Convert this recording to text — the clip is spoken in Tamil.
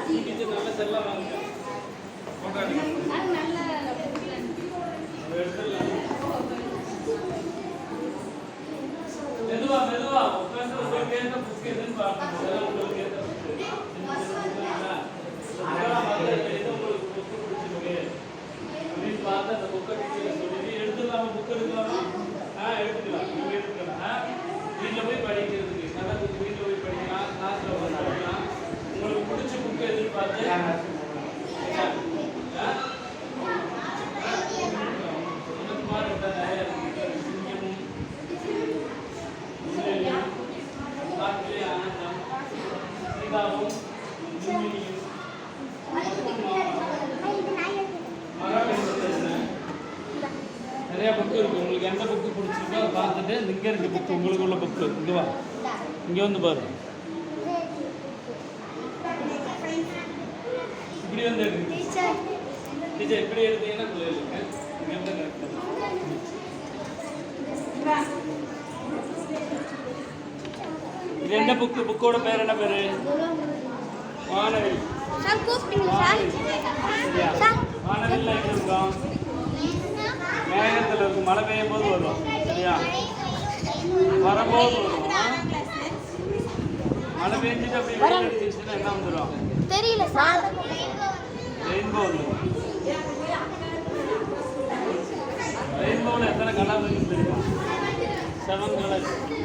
டீச்சர் நல்ல செல்லம் வாங்க போட்டோ எடுங்க அது நல்ல மெதுவா மெதுவா உட்கார்ந்து உங்களுக்கு ஏத்த புக் எதுன்னு பாருங்க எல்லாம் உங்களுக்கு ஏத்த புக் உங்களுக்கு புக் பிடிச்சிருக்கு அப்படின்னு பார்த்து அந்த புக்கை டீச்சர் சொல்லி எடுத்துடலாமா புக் எடுக்கலாமா எடுத்துக்கலாம் நீங்க எடுத்துக்கலாம் வீட்டில் போய் படிக்கிறதுக்கு நல்லா வீட்டில் போய் படிக்கலாம் கிளாஸில் போய் படிக்கலாம் உங்களுக்கு பிடிச்ச புக் எதிர்பார்த்து நிறைய புக்கு இருக்கு உங்களுக்கு எந்த புக்கு பிடிச்சிருக்கோ அதை பார்த்துட்டு இங்க இருக்கு புக்கு உங்களுக்கு உள்ள புக்கு இங்க வா இங்க வந்து பாரு இப்படி வந்து எடுங்க டீச்சர் இப்படி எடுத்தீங்கன்னா இருக்கு இங்க வந்து இது எந்த புக்கு புக்கோட பேர் என்ன பேரு வானவில் சார் கூப்பிட்டீங்க சார் வானவில் எங்க இருக்கோம் மேகத்தில் இருக்கும் மழை பெய்யும் போது வரும் சரியா வரும்போது வரும் மழை பெஞ்சிட்டு அப்படி வெயில் அடிச்சிச்சுன்னா என்ன வந்துடும் தெரியல சார் ரெயின்போ வந்துடும் ரெயின்போவில் எத்தனை கலர் இருக்குன்னு தெரியும் 7 கலர்ஸ் இருக்கு